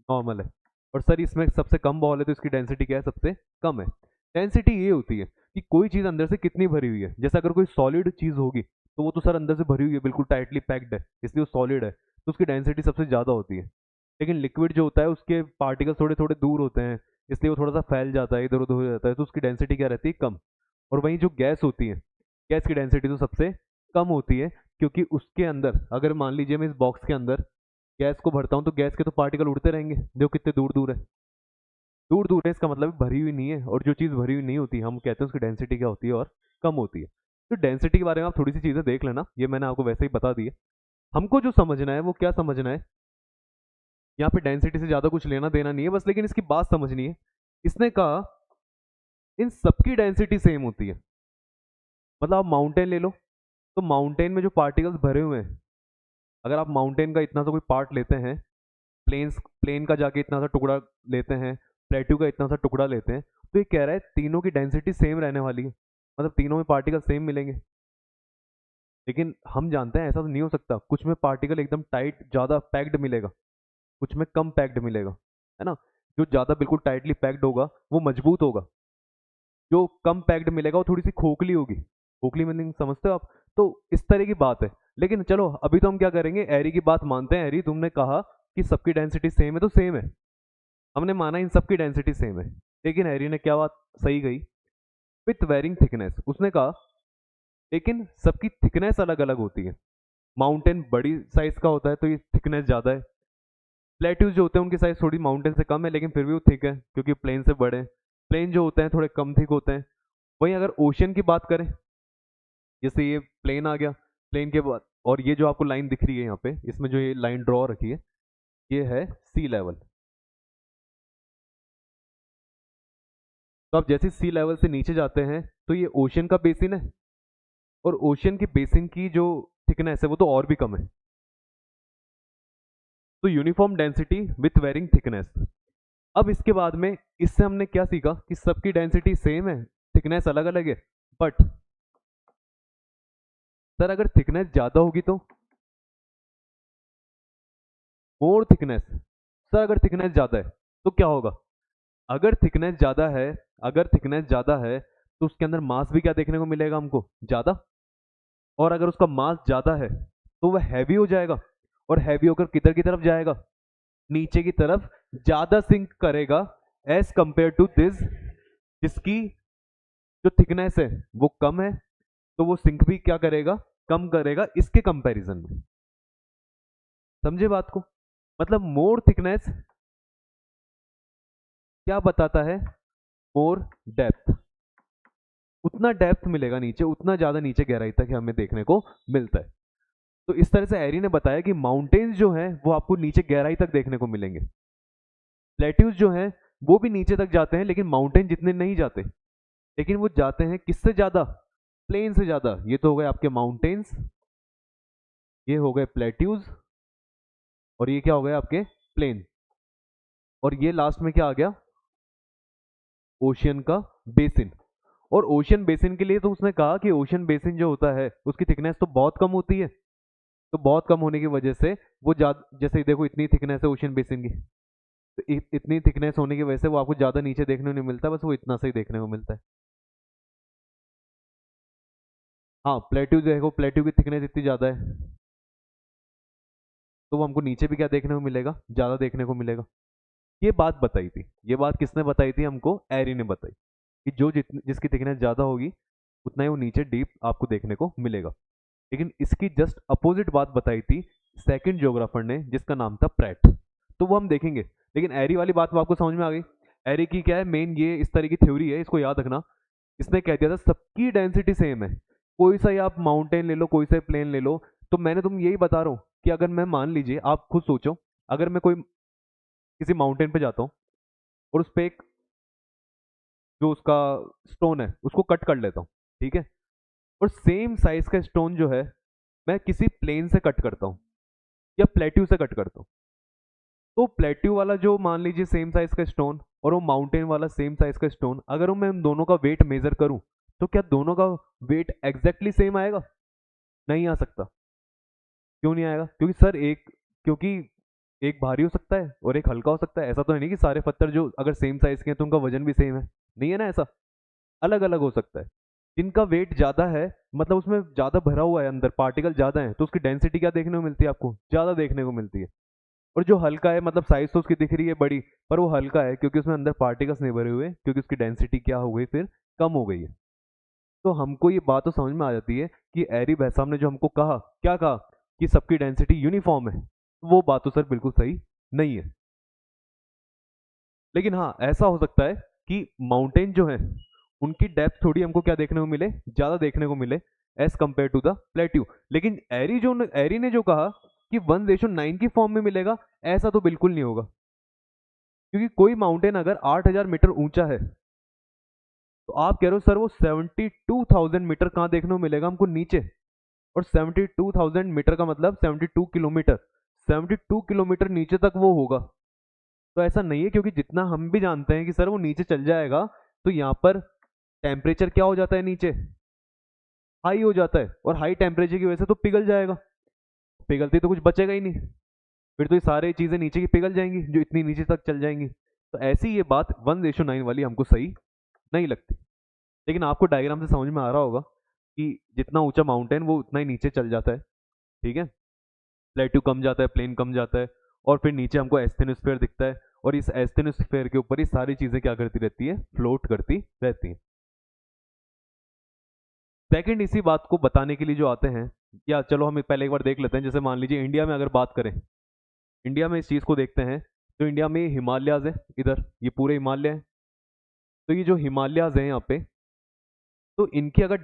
नॉर्मल है। और सर इसमें सबसे कम बॉल है तो इसकी डेंसिटी क्या है, सबसे कम है। डेंसिटी ये होती है कि कोई चीज अंदर से कितनी भरी हुई है। जैसे अगर कोई सॉलिड चीज होगी तो वो तो सर अंदर से भरी हुई है, बिल्कुल टाइटली पैक्ड है, इसलिए वो सॉलिड है, तो उसकी डेंसिटी सबसे ज्यादा होती है। लेकिन लिक्विड जो होता है उसके पार्टिकल्स थोड़े थोड़े दूर होते हैं, इसलिए वो थोड़ा सा फैल जाता है, इधर उधर हो जाता है, तो उसकी डेंसिटी क्या रहती है, कम। और वहीं जो गैस होती है, गैस की डेंसिटी तो सबसे कम होती है, क्योंकि उसके अंदर अगर मान लीजिए मैं इस बॉक्स के अंदर गैस को भरता हूँ तो गैस के तो पार्टिकल उड़ते रहेंगे जो कितने दूर दूर है, दूर दूर है, इसका मतलब भरी हुई नहीं है। और जो चीज़ भरी हुई नहीं होती हम कहते हैं उसकी डेंसिटी क्या होती है, और कम होती है। तो डेंसिटी के बारे में आप थोड़ी सी चीज़ें देख लेना, ये मैंने आपको वैसे ही बता दी है। हमको जो समझना है वो क्या समझना है, यहाँ पे डेंसिटी से ज़्यादा कुछ लेना देना नहीं है बस, लेकिन इसकी बात समझनी है। इसने कहा इन सबकी डेंसिटी सेम होती है। मतलब आप माउंटेन ले लो, तो माउंटेन में जो पार्टिकल्स भरे हुए हैं, अगर आप माउंटेन का इतना सा कोई पार्ट लेते हैं, प्लेन का जाके इतना सा टुकड़ा लेते हैं, प्लेट्यू का इतना सा टुकड़ा लेते हैं, तो ये कह रहा है तीनों की डेंसिटी सेम रहने वाली है, मतलब तीनों में पार्टिकल सेम मिलेंगे। लेकिन हम जानते हैं ऐसा तो नहीं हो सकता, कुछ में पार्टिकल एकदम टाइट ज़्यादा पैक्ड मिलेगा, कुछ में कम पैक्ड मिलेगा, है ना। जो ज़्यादा बिल्कुल टाइटली पैक्ड होगा वो मजबूत होगा, जो कम पैक्ड मिलेगा वो थोड़ी सी खोखली होगी। खोखली मीनिंग समझते हो आप। तो इस तरह की बात है। लेकिन चलो अभी तो हम क्या करेंगे, एरी की बात मानते हैं। एरी तुमने कहा कि सबकी डेंसिटी सेम है तो सेम है, हमने माना इन सबकी डेंसिटी सेम है। लेकिन हैरी ने क्या बात सही कही, विथ वेरिंग थिकनेस। उसने कहा लेकिन सबकी थिकनेस अलग अलग होती है। माउंटेन बड़ी साइज का होता है तो ये थिकनेस ज़्यादा है, प्लेट्यूज जो होते हैं उनकी साइज थोड़ी माउंटेन से कम है लेकिन फिर भी वो थिक है क्योंकि प्लेन से बड़े हैं। प्लेन जो होते हैं थोड़े कम थिक होते हैं। वहीं अगर ओशन की बात करें, जैसे ये प्लेन आ गया, प्लेन के बाद और ये जो आपको लाइन दिख रही है यहाँ पे, इसमें जो ये लाइन ड्रॉ रखी है, ये है सी लेवल। तो आप जैसे सी लेवल से नीचे जाते हैं तो ये ओशन का बेसिन है, और ओशन की बेसिन की जो थिकनेस है वो तो और भी कम है। तो uniform density with varying thickness. अब इसके बाद में इससे हमने क्या सीखा कि सबकी डेंसिटी सेम है, थिकनेस अलग अलग है। बट सर अगर थिकनेस ज्यादा होगी तो, मोर थिकनेस। सर अगर थिकनेस ज्यादा है तो क्या होगा, अगर थिकनेस ज्यादा है, अगर थिकनेस ज्यादा है तो उसके अंदर मास भी क्या देखने को मिलेगा हमको, ज्यादा। और अगर उसका मास ज्यादा है तो वह हैवी हो जाएगा, और हैवी होकर किधर की तरफ जाएगा, नीचे की तरफ ज्यादा सिंक करेगा एज कंपेयर टू दिस, जिसकी जो थिकनेस है वो कम है, तो वो सिंक भी क्या करेगा, कम करेगा इसके कंपैरिजन में। समझे बात को। मतलब मोर थिकनेस क्या बताता है, मोर डेप्थ। उतना डेप्थ मिलेगा नीचे, उतना ज्यादा नीचे गहराई तक हमें देखने को मिलता है। तो इस तरह से एरी ने बताया कि माउंटेन्स जो हैं वो आपको नीचे गहराई तक देखने को मिलेंगे। प्लेट्यूज जो हैं वो भी नीचे तक जाते हैं लेकिन माउंटेन जितने नहीं जाते, लेकिन वो जाते हैं किससे ज्यादा, प्लेन से ज्यादा। ये तो हो गए आपके माउंटेन्स, ये हो गए प्लेट्यूज, और ये क्या हो गए आपके प्लेन। और ये लास्ट में क्या आ गया, ओशियन का बेसिन। और ओशियन बेसिन के लिए तो उसने कहा कि ओशियन बेसिन जो होता है उसकी थिकनेस तो बहुत कम होती है, तो बहुत कम होने की वजह से वो ज्यादा, जैसे देखो इतनी थिकनेस है ओशियन बेसिन की, तो इतनी थिकनेस होने की वजह से वो आपको ज्यादा नीचे देखने को नहीं मिलता, बस वो इतना सही देखने को मिलता है। हाँ प्लेट्यू देखो, प्लेट्यू की थिकनेस इतनी ज्यादा है तो वो हमको नीचे भी क्या देखने को मिलेगा, ज्यादा देखने को मिलेगा। ये बात बताई थी, ये बात किसने बताई थी हमको, एरी ने बताई, कि जो जिसकी थिकनेस ज्यादा होगी उतना ही वो नीचे डीप आपको देखने को मिलेगा। लेकिन इसकी जस्ट अपोजिट बात बताई थी सेकंड ज्योग्राफर ने, जिसका नाम था प्रैट। तो वो हम देखेंगे। लेकिन एरी वाली बात वो आपको समझ में आ गई। एरी की क्या है मेन, ये इस तरह की थ्योरी है, इसको याद रखना। इसने कह दिया था सबकी डेंसिटी सेम है, कोई सा ही आप माउंटेन ले लो, कोई सा प्लेन ले लो। तो मैंने तुम यही बता रहा हूँ कि अगर मैं मान लीजिए, आप खुद सोचो, अगर मैं कोई किसी माउंटेन पे जाता हूँ और उस पर एक जो उसका स्टोन है उसको कट कर लेता हूँ, ठीक है, और सेम साइज का स्टोन जो है मैं किसी प्लेन से कट करता हूँ या प्लेट्यू से कट करता हूँ, तो प्लेट्यू वाला जो मान लीजिए सेम साइज का स्टोन और वो माउंटेन वाला सेम साइज का स्टोन, अगर मैं उन दोनों का वेट मेजर करूं तो क्या दोनों का वेट एग्जैक्टली सेम आएगा? नहीं आ सकता। क्यों नहीं आएगा? क्योंकि सर क्योंकि एक भारी हो सकता है और एक हल्का हो सकता है। ऐसा तो है नहीं कि सारे पत्थर जो अगर सेम साइज के हैं तो उनका वजन भी सेम है, नहीं है ना ऐसा, अलग अलग हो सकता है। जिनका वेट ज्यादा है मतलब उसमें ज्यादा भरा हुआ है, अंदर पार्टिकल ज्यादा है, तो उसकी डेंसिटी क्या देखने को मिलती है आपको? ज्यादा देखने को मिलती है। और जो हल्का है मतलब साइज तो उसकी दिख रही है बड़ी, पर वो हल्का है क्योंकि उसमें अंदर पार्टिकल्स नहीं भरे हुए, क्योंकि उसकी डेंसिटी क्या हो गई फिर, कम हो गई है। तो हमको ये बात तो समझ में आ जाती है कि एरी भाई साहब ने जो हमको कहा, क्या कहा, कि सबकी डेंसिटी यूनिफॉर्म है, वो बात तो सर बिल्कुल सही नहीं है। लेकिन हाँ ऐसा हो सकता है कि माउंटेन जो है उनकी डेप्थ थोड़ी हमको क्या देखने को मिले, ज्यादा देखने को मिले as compare to the plateau. लेकिन एरी ने जो कहा कि 1:9 की फॉर्म में मिलेगा, ऐसा तो बिल्कुल नहीं होगा। क्योंकि कोई माउंटेन अगर 8000 मीटर ऊंचा है तो आप कह रहे हो सर वो 72,000 मीटर कहाँ देखने को मिलेगा हमको नीचे, और 72,000 मीटर का मतलब 72 किलोमीटर, 72 किलोमीटर नीचे तक वो होगा। तो ऐसा नहीं है, क्योंकि जितना हम भी जानते हैं कि सर वो नीचे चल जाएगा तो यहाँ पर टेम्परेचर क्या हो जाता है नीचे, हाई हो जाता है, और हाई टेम्परेचर की वजह से तो पिघल जाएगा, पिघलती तो कुछ बचेगा ही नहीं, फिर तो ये सारी चीजें नीचे की पिघल जाएंगी जो इतनी नीचे तक चल जाएंगी। तो ऐसी ये बात 1:9 वाली हमको सही नहीं लगती। लेकिन आपको डायग्राम से समझ में आ रहा होगा कि जितना ऊंचा माउंटेन वो उतना ही नीचे चल जाता है, ठीक है, प्लेट्यू कम जाता है, प्लेन कम जाता है, और फिर नीचे हमको एस्थेनोस्फेयर दिखता है, और इस एस्थेनोस्फेयर के ऊपर ही सारी चीजें क्या करती रहती है, फ्लोट करती रहती हैं। सेकंड इसी बात को बताने के लिए जो आते हैं, या चलो हम पहले एक बार देख लेते हैं, जैसे मान लीजिए इंडिया में अगर बात करें, इंडिया में इस चीज को देखते हैं, तो इंडिया में हिमालयाज है, इधर ये पूरे हिमालय है। तो ये जो हिमालयाज हैं यहाँ पे, तो इनकी अगर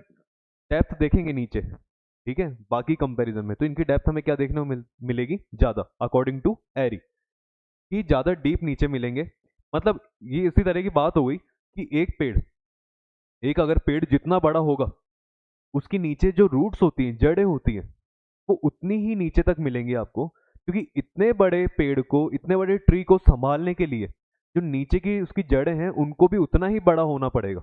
डेप्थ देखेंगे नीचे, ठीक है, बाकी कंपैरिजन में, तो इनकी डेप्थ हमें क्या देखने को मिलेगी, ज्यादा, अकॉर्डिंग टू एरी, कि ज्यादा डीप नीचे मिलेंगे। मतलब ये इसी तरह की बात हो गई कि एक पेड़, एक अगर पेड़ जितना बड़ा होगा उसके नीचे जो रूट्स होती हैं, जड़ें होती हैं, वो उतनी ही नीचे तक मिलेंगी आपको, क्योंकि इतने बड़े पेड़ को, इतने बड़े ट्री को संभालने के लिए जो नीचे की उसकी जड़ें हैं उनको भी उतना ही बड़ा होना पड़ेगा।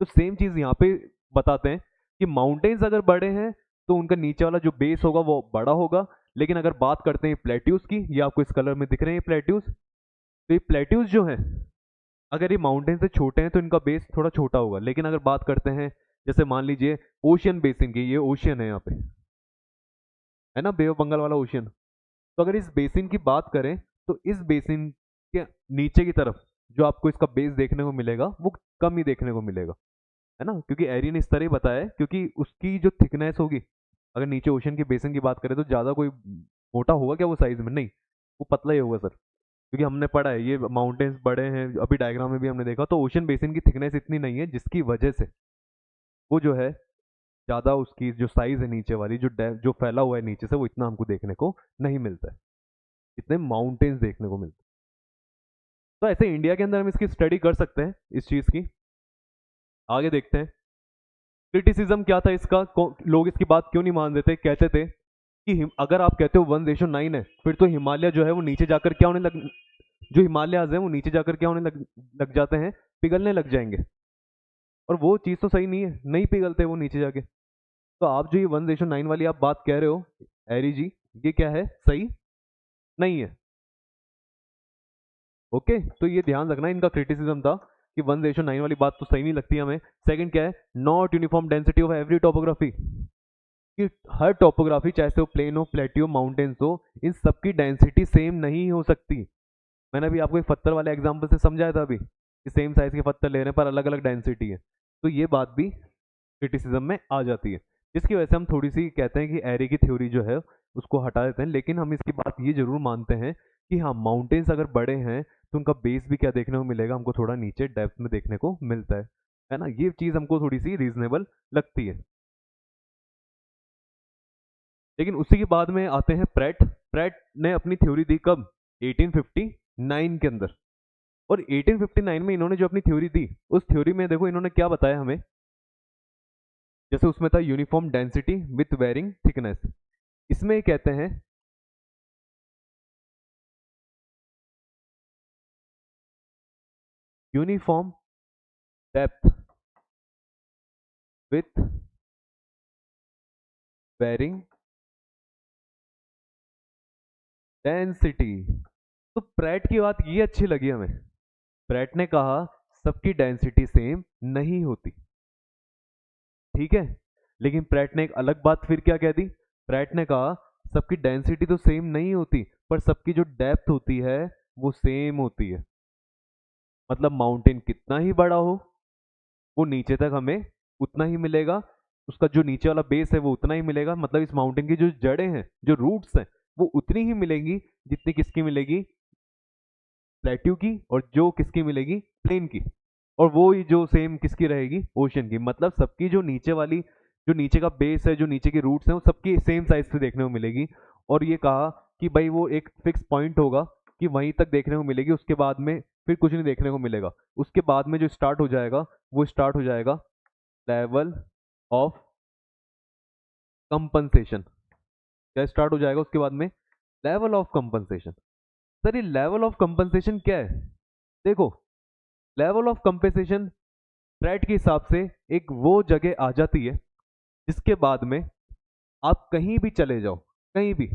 तो सेम चीज यहाँ पे बताते हैं कि माउंटेन्स अगर बड़े हैं तो उनका नीचे वाला जो बेस होगा वो बड़ा होगा। लेकिन अगर बात करते हैं प्लेट्यूज की, ये आपको इस कलर में दिख रहे हैं प्लेट्यूज, तो ये प्लेट्यूज जो हैं अगर ये माउंटेन से छोटे हैं तो इनका बेस थोड़ा छोटा होगा। लेकिन अगर बात करते हैं जैसे मान लीजिए ओशियन बेसिन की, ये ओशियन है यहाँ पे, है ना, बे ऑफ बंगाल वाला ओशियन, तो अगर इस बेसिन की बात करें तो इस बेसिन के नीचे की तरफ जो आपको इसका बेस देखने को मिलेगा वो कम ही देखने को मिलेगा, है ना, क्योंकि एरी ने इस तरह ही बताया है, क्योंकि उसकी जो थिकनेस होगी, अगर नीचे ओशन की बेसिन की बात करें तो ज़्यादा कोई मोटा होगा क्या वो साइज में, नहीं, वो पतला ही होगा सर, क्योंकि हमने पढ़ा है ये माउंटेन्स बड़े हैं, अभी डायग्राम में भी हमने देखा, तो ओशन बेसिन की थिकनेस इतनी नहीं है जिसकी वजह से वो जो है ज़्यादा उसकी जो साइज है नीचे वाली, जो फैला हुआ है नीचे से, वो इतना हमको देखने को नहीं मिलता है, इतने माउंटेन्स देखने को मिलते हैं। तो ऐसे इंडिया के अंदर हम इसकी स्टडी कर सकते हैं इस चीज़ की। आगे देखते हैं क्रिटिसिज्म क्या था इसका, लोग इसकी बात क्यों नहीं मान रहे थे, कहते थे कि अगर आप कहते हो 1:9 है, फिर तो हिमालय जो है वो नीचे जाकर क्या होने लग, जो हिमालयाज है वो नीचे जाकर क्या होने लग जाते हैं, पिघलने लग जाएंगे। और वो चीज़ तो सही नहीं है, नहीं पिघलते वो नीचे जाके। तो आप जो ये 1:9 वाली आप बात कह रहे हो एरी जी, ये क्या है, सही नहीं है। ओके, तो ये ध्यान रखना, इनका क्रिटिसिज्म था कि 1:9 वाली बात तो सही नहीं लगती हमें। सेकंड क्या है, not uniform density of every topography, कि हर टोपोग्राफी चाहे से वो प्लेन हो, प्लेट्यू, माउंटेन्स हो, इन सबकी डेंसिटी सेम नहीं हो सकती। मैंने अभी आपको एक पत्थर वाले एग्जांपल से समझाया था अभी कि सेम साइज के पत्थर ले रहे हैं पर अलग अलग डेंसिटी है, तो ये बात भी क्रिटिसिज्म में आ जाती है, जिसकी वजह से हम थोड़ी सी कहते हैं कि एरे की थ्योरी जो है उसको हटा देते हैं। लेकिन हम इसकी बात ये जरूर मानते हैं कि हाँ माउंटेन्स अगर बड़े हैं तो उनका बेस भी क्या देखने को मिलेगा, हमको थोड़ा नीचे डेप्थ में देखने को मिलता है ना, ये चीज़ हमको थोड़ी सी रीजनेबल लगती है। लेकिन उसी के बाद में आते हैं प्रेट। प्रेट ने अपनी थ्योरी दी कब, 1859 के अंदर, और 1859 में इन्होंने जो अपनी थ्योरी दी, उस थ्योरी में देखो इन्होंने क्या बताया हमें, जैसे उसमें था uniform density with varying thickness, इसमें ये कहते हैं uniform depth with varying density. तो प्रैट की बात ये अच्छी लगी हमें, प्रैट ने कहा सबकी डेंसिटी सेम नहीं होती, ठीक है। लेकिन प्रैट ने एक अलग बात फिर क्या कह दी, प्रैट ने कहा सबकी डेंसिटी तो सेम नहीं होती पर सबकी जो डेप्थ होती है वो सेम होती है। मतलब माउंटेन कितना ही बड़ा हो वो नीचे तक हमें उतना ही मिलेगा, उसका जो नीचे वाला बेस है वो उतना ही मिलेगा। मतलब इस माउंटेन की जो जड़ें हैं, जो रूट्स हैं, वो उतनी ही मिलेंगी जितनी किसकी मिलेगी, प्लेट्यू की, और जो किसकी मिलेगी, प्लेन की। और वो ही जो सेम किसकी रहेगी, ओशन की। मतलब सबकी जो नीचे वाली, जो नीचे का बेस है, जो नीचे की रूट्स हैं, वो सबकी सेम साइज पे देखने को मिलेगी। और ये कहा कि भाई वो एक फिक्स पॉइंट होगा कि वहीं तक देखने को मिलेगी, उसके बाद में फिर कुछ नहीं देखने को मिलेगा। उसके बाद में जो स्टार्ट हो जाएगा वो स्टार्ट हो जाएगा लेवल ऑफ कंपनसेशन। क्या स्टार्ट हो जाएगा उसके बाद में, लेवल ऑफ कंपनसेशन। सर ये लेवल ऑफ कंपनसेशन क्या है, देखो लेवल ऑफ कंपनसेशन ट्रेड के हिसाब से एक वो जगह आ जाती है जिसके बाद में आप कहीं भी चले जाओ, कहीं भी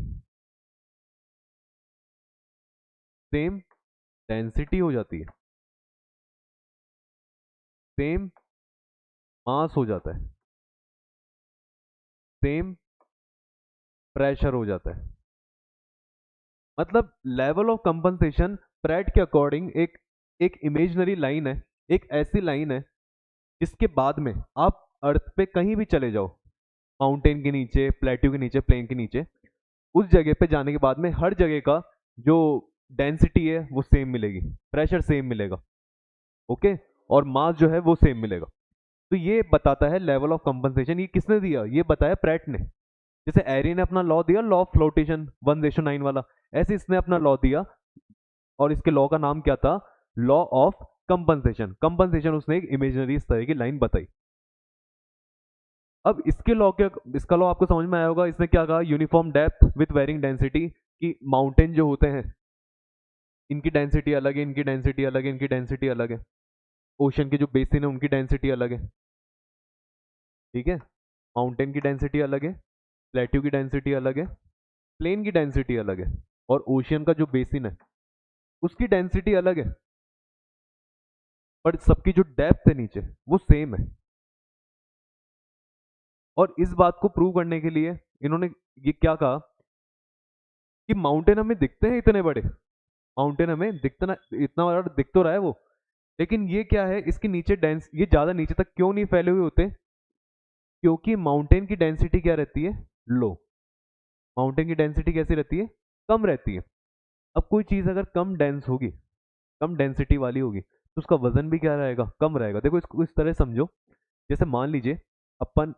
सेम डेंसिटी हो जाती है, सेम मास हो जाता है, सेम प्रेशर हो जाता है। मतलब लेवल ऑफ कंपनसेशन प्रेट के अकॉर्डिंग एक एक इमेजनरी लाइन है, एक ऐसी लाइन है जिसके बाद में आप अर्थ पे कहीं भी चले जाओ, माउंटेन के नीचे, प्लेट्यू के नीचे, प्लेन के नीचे, उस जगह पे जाने के बाद में हर जगह का जो डेंसिटी है वो सेम मिलेगी, प्रेशर सेम मिलेगा, ओके, और मास जो है वो सेम मिलेगा। तो ये बताता है लेवल ऑफ कंपनसेशन। ये किसने दिया, ये बताया प्रैट ने। जैसे एरी ने अपना लॉ दिया, लॉ ऑफ फ्लोटेशन 1:9 वाला, ऐसे इसने अपना लॉ दिया, और इसके लॉ का नाम क्या था, लॉ ऑफ कंपनसेशन। कंपनसेशन उसने एक इमेजिनरी इस तरह की लाइन बताई। अब इसके लॉ के, इसका लॉ आपको समझ में आया होगा। इसने क्या कहा, uniform depth with varying density, कि माउंटेन जो होते हैं इनकी डेंसिटी अलग है, इनकी डेंसिटी अलग है, इनकी डेंसिटी अलग है। ओशन के जो बेसिन है उनकी डेंसिटी अलग है, ठीक है। माउंटेन की डेंसिटी अलग है, प्लेट्यू की डेंसिटी अलग है, प्लेन की डेंसिटी अलग है, और ओशियन का जो बेसिन है उसकी डेंसिटी अलग है, पर सबकी जो डेप्थ है नीचे वो सेम है। और इस बात को प्रूव करने के लिए इन्होंने ये क्या कहा कि माउंटेन हमें दिखते हैं इतने बड़े, माउंटेन हमें दिखता, इतना बड़ा दिख तो रहा है वो, लेकिन ये क्या है, इसके नीचे डेंस, ये ज्यादा नीचे तक क्यों नहीं फैले हुए होते, क्योंकि माउंटेन की डेंसिटी क्या रहती है, लो। माउंटेन की डेंसिटी कैसी रहती है, कम रहती है। अब कोई चीज अगर कम डेंस होगी, कम डेंसिटी वाली होगी, तो उसका वजन भी क्या रहेगा, कम रहेगा। देखो इसको इस तरह समझो, जैसे मान लीजिए अपन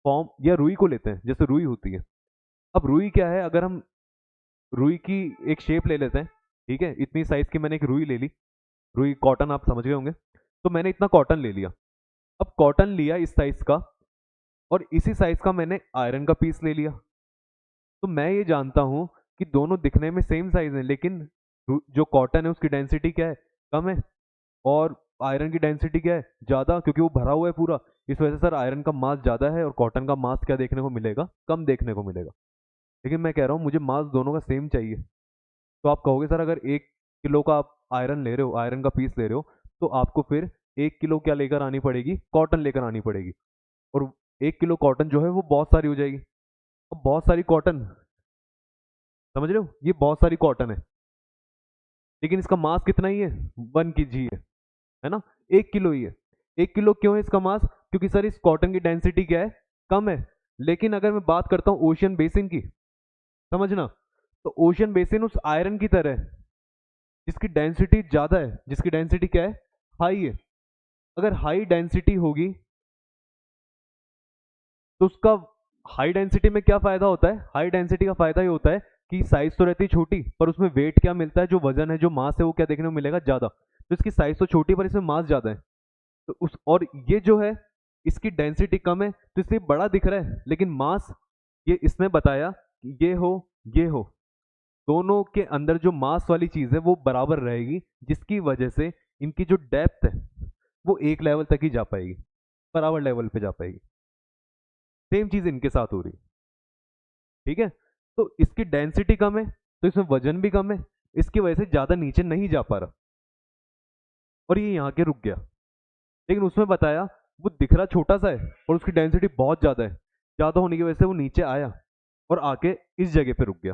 फॉर्म या रुई को लेते हैं, जैसे रुई होती है। अब रुई क्या है, अगर हम रुई की एक शेप ले लेते हैं, ठीक है, इतनी साइज की मैंने एक रुई ले ली, रुई कॉटन आप समझ गए होंगे, तो मैंने इतना कॉटन ले लिया। अब कॉटन लिया इस साइज का, और इसी साइज का मैंने आयरन का पीस ले लिया, तो मैं ये जानता हूं कि दोनों दिखने में सेम साइज है, लेकिन जो कॉटन है उसकी डेंसिटी क्या है, कम है, और आयरन की डेंसिटी क्या है, ज्यादा, क्योंकि वो भरा हुआ है पूरा। इस वजह से सर आयरन का मास ज्यादा है और कॉटन का मास क्या देखने को मिलेगा, कम देखने को मिलेगा। लेकिन मैं कह रहा हूँ मुझे मास दोनों का सेम चाहिए। तो आप कहोगे सर अगर 1 किलो का आप आयरन ले रहे हो, आयरन का पीस ले रहे हो, तो आपको फिर 1 किलो क्या लेकर आनी पड़ेगी, कॉटन लेकर आनी पड़ेगी। और 1 किलो कॉटन जो है वो बहुत सारी हो जाएगी। अब बहुत सारी कॉटन, समझ रहे हो, ये बहुत सारी कॉटन है, लेकिन इसका मास कितना ही है, 1 kg है ना, 1 किलो ही है। 1 किलो क्यों है इसका मास, क्योंकि सर इस कॉटन की डेंसिटी क्या है, कम है। लेकिन अगर मैं बात करता हूँ ओशियन बेसिन की, समझना, तो ओशियन बेसिन उस आयरन की तरह है जिसकी डेंसिटी ज्यादा है, जिसकी डेंसिटी क्या है, हाई है। अगर हाई डेंसिटी होगी तो उसका, हाई डेंसिटी में क्या फायदा होता है, हाई डेंसिटी का फायदा ये होता है कि साइज तो रहती है छोटी, पर उसमें वेट क्या मिलता है, जो वजन है, जो मास है, वो क्या देखने को मिलेगा, ज्यादा। तो इसकी साइज तो छोटी पर इसमें मास ज़्यादा है, तो उस और ये जो है इसकी डेंसिटी कम है तो इसलिए बड़ा दिख रहा है, लेकिन मास ये इसने बताया कि ये हो दोनों के अंदर जो मास वाली चीज़ है वो बराबर रहेगी, जिसकी वजह से इनकी जो डेप्थ है वो एक लेवल तक ही जा पाएगी, बराबर लेवल पे जा पाएगी। सेम चीज़ इनके साथ हो रही है, ठीक है। तो इसकी डेंसिटी कम है तो इसमें वजन भी कम है, इसकी वजह से ज़्यादा नीचे नहीं जा पा रहा और ये यहाँ के रुक गया। लेकिन उसमें बताया वो दिख रहा छोटा सा है और उसकी डेंसिटी बहुत ज़्यादा है, ज़्यादा होने की वजह से वो नीचे आया और आके इस जगह पे रुक गया,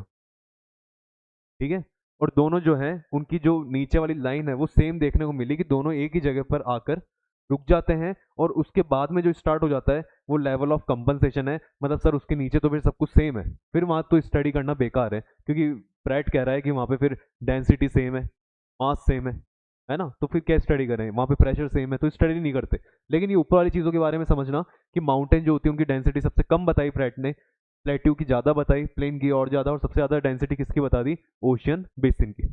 ठीक है। और दोनों जो हैं उनकी जो नीचे वाली लाइन है वो सेम देखने को मिली कि दोनों एक ही जगह पर आकर रुक जाते हैं, और उसके बाद में जो स्टार्ट हो जाता है वो लेवल ऑफ कंपनसेशन है। मतलब सर उसके नीचे तो फिर सब कुछ सेम है, फिर वहाँ तो स्टडी करना बेकार है, क्योंकि प्रैट कह रहा है कि वहाँ पे फिर डेंसिटी सेम है, मास सेम है ना, तो फिर क्या स्टडी करें, वहाँ पे प्रेशर सेम है तो स्टडी नहीं करते। लेकिन ये ऊपर वाली चीज़ों के बारे में समझना कि माउंटेन जो होती है उनकी डेंसिटी सबसे कम बताई प्रैट ने, प्लेट्यू की ज़्यादा बताई, प्लेन की और ज़्यादा, और सबसे ज़्यादा डेंसिटी किसकी बता दी, ओशियन बेसिन की।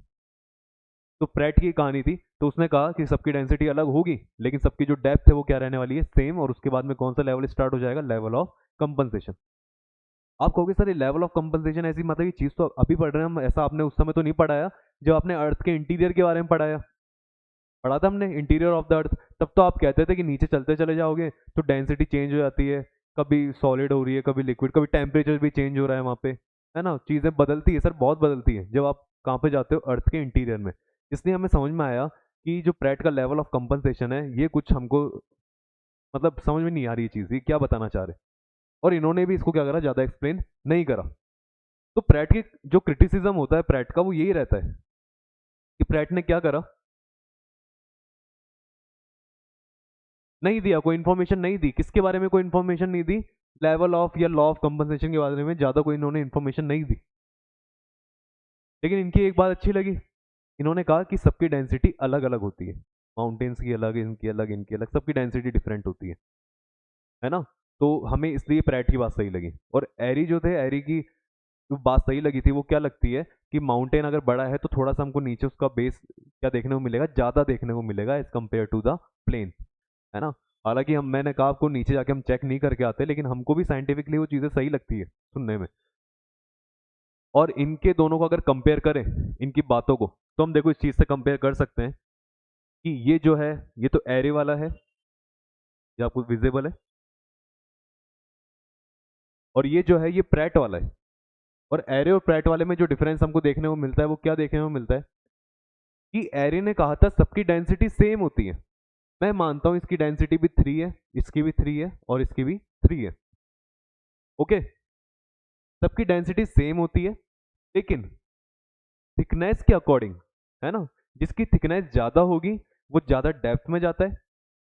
तो प्रैट की कहानी थी, तो उसने कहा कि सबकी डेंसिटी अलग होगी लेकिन सबकी जो डेप्थ है वो क्या रहने वाली है, सेम, और उसके बाद में कौन सा लेवल स्टार्ट हो जाएगा, लेवल ऑफ कंपनसेशन। आप कहोगे सर ये लेवल ऑफ कंपनसेशन ऐसी मतलब ये चीज़ तो अभी पढ़ रहे हैं हम, ऐसा आपने उस समय तो नहीं पढ़ाया जब आपने अर्थ के इंटीरियर के बारे में पढ़ा था हमने, इंटीरियर ऑफ द अर्थ। तब तो आप कहते थे कि नीचे चलते चले जाओगे तो डेंसिटी चेंज हो जाती है, कभी सॉलिड हो रही है, कभी लिक्विड, कभी टेम्परेचर भी चेंज हो रहा है वहाँ पे, है ना, चीज़ें बदलती है सर, बहुत बदलती है जब आप कहाँ पे जाते हो, अर्थ के इंटीरियर में। इसलिए हमें समझ में आया कि जो प्रैट का लेवल ऑफ कंपनसेशन है ये कुछ हमको मतलब समझ में नहीं आ रही चीज़, ये क्या बताना चाह रहे, और इन्होंने भी इसको क्या करा, ज़्यादा एक्सप्लेन नहीं करा। तो प्रैट की जो क्रिटिसिज्म होता है प्रैट का वो यही रहता है कि प्रैट ने क्या करा, नहीं दिया, कोई इन्फॉर्मेशन नहीं दी, किसके बारे में कोई इन्फॉर्मेशन नहीं दी, लेवल ऑफ या लॉ ऑफ कंपनसेशन के बारे में ज़्यादा कोई इन्होंने इन्फॉर्मेशन नहीं दी। लेकिन इनकी एक बात अच्छी लगी, इन्होंने कहा कि सबकी डेंसिटी अलग अलग होती है, माउंटेन्स की अलग, इनकी अलग, इनकी अलग, सबकी डेंसिटी डिफरेंट होती है ना। तो हमें इसलिए प्रैट की बात सही लगी, और एरी जो थे, एरी की जो बात सही लगी थी वो क्या लगती है कि माउंटेन अगर बड़ा है तो थोड़ा सा हमको नीचे उसका बेस क्या देखने को मिलेगा, ज़्यादा देखने को मिलेगा as compare to the plain, है ना। हालांकि हम, मैंने कहा आपको नीचे जाके हम चेक नहीं करके आते, लेकिन हमको भी साइंटिफिकली वो चीज़ें सही लगती है सुनने में। और इनके दोनों को अगर कंपेयर करें, इनकी बातों को, तो हम देखो इस चीज़ से कंपेयर कर सकते हैं कि ये जो है ये तो एरे वाला है, ये आपको विजिबल है, और ये जो है ये प्रैट वाला है। और एरे और प्रैट वाले में जो डिफरेंस हमको देखने को मिलता है वो क्या देखने को मिलता है कि एरे ने कहा था सबकी डेंसिटी सेम होती है, मैं मानता हूं इसकी डेंसिटी भी 3 है, इसकी भी 3 है, और इसकी भी 3 है, ओके, सबकी डेंसिटी सेम होती है, लेकिन थिकनेस के अकॉर्डिंग, है ना, जिसकी थिकनेस ज़्यादा होगी वो ज़्यादा डेप्थ में जाता है,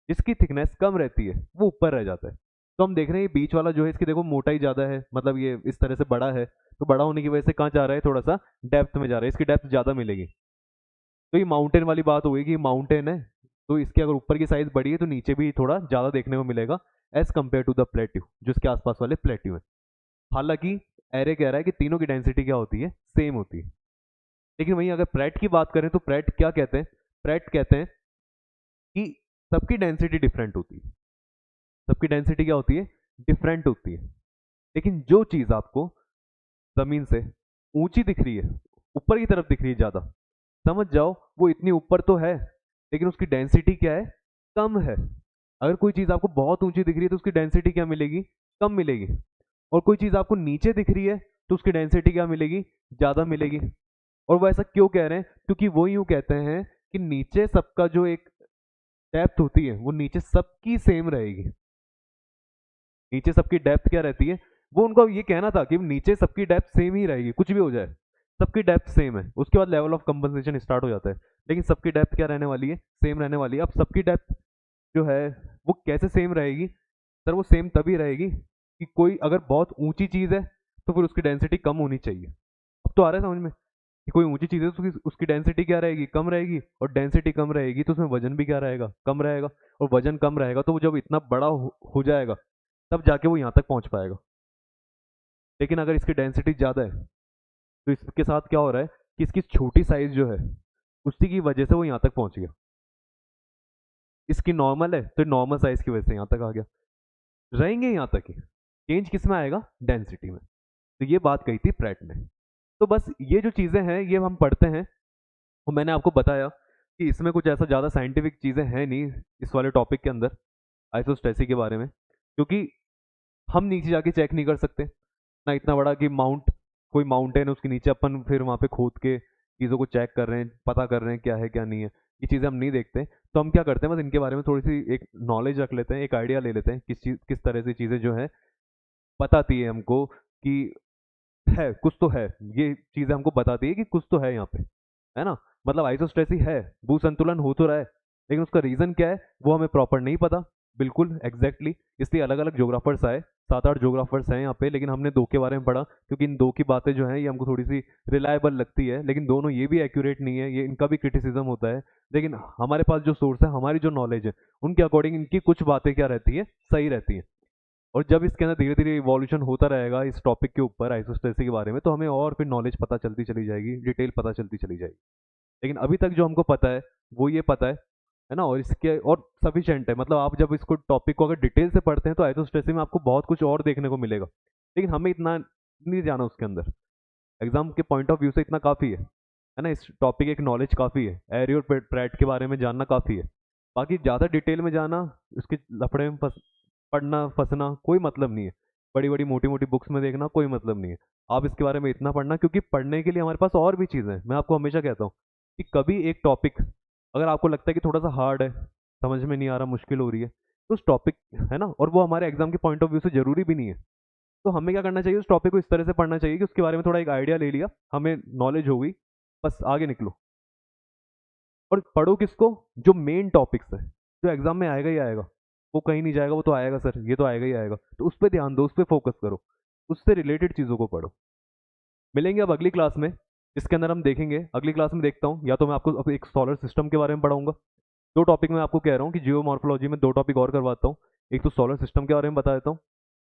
जिसकी थिकनेस कम रहती है वो ऊपर रह जाता है। तो हम देख रहे हैं ये बीच वाला जो है इसकी देखो मोटाई ज़्यादा है, मतलब ये इस तरह से बड़ा है, तो बड़ा होने की वजह से कहाँ जा रहा है, थोड़ा सा डेप्थ में जा रहा है, इसकी डेप्थ ज़्यादा मिलेगी। तो ये माउंटेन वाली बात हो गई कि माउंटेन है तो इसकी अगर ऊपर की साइज बड़ी है तो नीचे भी थोड़ा ज़्यादा देखने को मिलेगा as compare to the plateau, जो इसके आसपास वाले प्लेट्यू हैं। हालांकि एरे कह रहा है कि तीनों की डेंसिटी क्या होती है, सेम होती है। लेकिन वहीं अगर प्रैट की बात करें तो प्रैट क्या कहते हैं, प्रैट कहते हैं कि सबकी डेंसिटी डिफरेंट होती है, सबकी डेंसिटी क्या होती है, डिफरेंट होती है। लेकिन जो चीज़ आपको ज़मीन से ऊंची दिख रही है, ऊपर की तरफ दिख रही है ज़्यादा, समझ जाओ वो इतनी ऊपर तो है लेकिन उसकी डेंसिटी क्या है, कम है। अगर कोई चीज़ आपको बहुत ऊंची दिख रही है तो उसकी डेंसिटी क्या मिलेगी, कम मिलेगी। और कोई चीज़ आपको नीचे दिख रही है तो उसकी डेंसिटी क्या मिलेगी, ज़्यादा मिलेगी। और वो ऐसा क्यों कह रहे हैं, क्योंकि वो यूँ कहते हैं कि नीचे सबका जो एक डेप्थ होती है वो नीचे सबकी सेम रहेगी, नीचे सबकी डेप्थ क्या रहती है, वो उनका ये कहना था कि नीचे सबकी डेप्थ सेम ही रहेगी, कुछ भी हो जाए सबकी डेप्थ सेम है, उसके बाद लेवल ऑफ कंपनसेशन स्टार्ट हो जाता है। लेकिन सबकी डेप्थ क्या रहने वाली है, सेम रहने वाली है। अब सबकी डेप्थ जो है वो कैसे सेम रहेगी, सर वो सेम तभी रहेगी कि कोई अगर बहुत ऊंची चीज़ है तो फिर उसकी डेंसिटी कम होनी चाहिए। अब तो आ रहा है समझ में कि कोई ऊंची चीज़ है तो उसकी डेंसिटी क्या रहेगी, कम रहेगी, और डेंसिटी कम रहेगी तो उसमें वजन भी क्या रहेगा, कम रहेगा, और वजन कम रहेगा तो वो जब इतना बड़ा हो जाएगा तब जाके वो यहाँ तक पहुँच पाएगा। लेकिन अगर इसकी डेंसिटी ज़्यादा है तो इसके साथ क्या हो रहा है कि इसकी छोटी साइज जो है उसी की वजह से वो यहाँ तक पहुँच गया। इसकी नॉर्मल है तो नॉर्मल साइज की वजह से यहाँ तक आ गया, रहेंगे यहाँ तक ही। चेंज किस में आएगा? डेंसिटी में। तो ये बात कही थी प्रैट ने। तो बस ये जो चीज़ें हैं ये हम पढ़ते हैं, और मैंने आपको बताया कि इसमें कुछ ऐसा ज़्यादा साइंटिफिक चीज़ें हैं नहीं इस वाले टॉपिक के अंदर, आइसोस्टेसी के बारे में, क्योंकि हम नीचे जाके चेक नहीं कर सकते ना, इतना बड़ा कि कोई माउंटेन है उसके नीचे अपन फिर वहाँ पे खोद के चीज़ों को चेक कर रहे हैं, पता कर रहे हैं क्या है क्या नहीं है, ये चीज़ें हम नहीं देखते। तो हम क्या करते हैं, बस इनके बारे में थोड़ी सी एक नॉलेज रख लेते हैं, एक आइडिया ले लेते हैं किस तरह से चीज़ें जो है बताती है हमको कि है कुछ तो है, ये चीज़ें हमको बताती है कि कुछ तो है यहाँ पे, है ना। मतलब आइसोस्टेसी है, भू संतुलन हो तो रहा है, लेकिन उसका रीज़न क्या है वो हमें प्रॉपर नहीं पता, बिल्कुल एग्जैक्टली इसलिए अलग अलग जोग्राफर्स आए, 7-8 जोग्राफर्स हैं यहाँ पे, लेकिन हमने दो के बारे में पढ़ा क्योंकि इन दो की बातें जो हैं ये हमको थोड़ी सी रिलायबल लगती है, लेकिन दोनों ये भी एक्यूरेट नहीं है, ये इनका भी क्रिटिसिज्म होता है, लेकिन हमारे पास जो सोर्स है, हमारी जो नॉलेज है, उनके अकॉर्डिंग इनकी कुछ बातें क्या रहती है, सही रहती है। और जब इसके अंदर धीरे धीरे इवोल्यूशन होता रहेगा इस टॉपिक के ऊपर आइसोस्टेसी के बारे में, तो हमें और फिर नॉलेज पता चलती चली जाएगी, डिटेल पता चलती चली जाएगी। लेकिन अभी तक जो हमको पता है वो ये पता है ना, और इसके और सफिशिएंट है। मतलब आप जब इसको टॉपिक को अगर डिटेल से पढ़ते हैं तो आइसोस्टेसी में आपको बहुत कुछ और देखने को मिलेगा, लेकिन हमें इतना नहीं जाना उसके अंदर, एग्जाम के पॉइंट ऑफ व्यू से इतना काफ़ी है ना, इस टॉपिक एक नॉलेज काफ़ी है, एरी और प्रैट के बारे में जानना काफ़ी है। बाकी ज़्यादा डिटेल में जाना, उसके लफड़े में पढ़ना फंसना कोई मतलब नहीं है, बड़ी बड़ी मोटी मोटी बुक्स में देखना कोई मतलब नहीं है। आप इसके बारे में इतना पढ़ना, क्योंकि पढ़ने के लिए हमारे पास और भी चीज़ें हैं। मैं आपको हमेशा कहता हूँ कि कभी एक टॉपिक अगर आपको लगता है कि थोड़ा सा हार्ड है, समझ में नहीं आ रहा, मुश्किल हो रही है, तो उस टॉपिक है ना, और वो हमारे एग्जाम के पॉइंट ऑफ व्यू से जरूरी भी नहीं है, तो हमें क्या करना चाहिए, उस टॉपिक को इस तरह से पढ़ना चाहिए कि उसके बारे में थोड़ा एक आइडिया ले लिया, हमें नॉलेज हो गई, बस आगे निकलो। और पढ़ो किसको? जो मेन टॉपिक्स है, जो एग्जाम में आएगा ही आएगा, वो कहीं नहीं जाएगा, वो तो आएगा सर, ये तो आएगा ही आएगा, तो उस पर ध्यान दो, उस पर फोकस करो, उससे रिलेटेड चीज़ों को पढ़ो। मिलेंगे अब अगली क्लास में, जिसके अंदर हम देखेंगे, अगली क्लास में देखता हूँ, या तो मैं आपको अब एक सोलर सिस्टम के बारे में पढ़ाऊंगा, दो टॉपिक में आपको कह रहा हूँ कि जियोमॉर्फोलॉजी में दो टॉपिक और करवाता हूँ, एक तो सोलर सिस्टम के बारे में बता देता हूँ,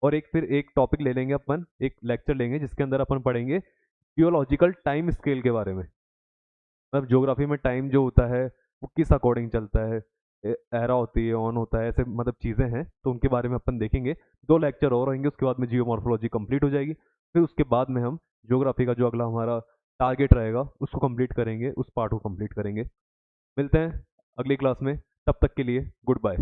और एक फिर एक टॉपिक ले लेंगे अपन, एक लेक्चर लेंगे जिसके अंदर अपन पढ़ेंगे जियोलॉजिकल टाइम स्केल के बारे में। मतलब ज्योग्राफी में टाइम जो होता है वो किस अकॉर्डिंग चलता है, एरा होती है, ऑन होता है, ऐसे मतलब चीज़ें हैं, तो उनके बारे में अपन देखेंगे। दो लेक्चर और होंगे, उसके बाद में जियोमॉर्फोलॉजी कंप्लीट हो जाएगी, फिर उसके बाद में हम ज्योग्राफी का जो अगला हमारा टारगेट रहेगा उसको कंप्लीट करेंगे, उस पार्ट को कंप्लीट करेंगे। मिलते हैं अगली क्लास में, तब तक के लिए गुड बाय।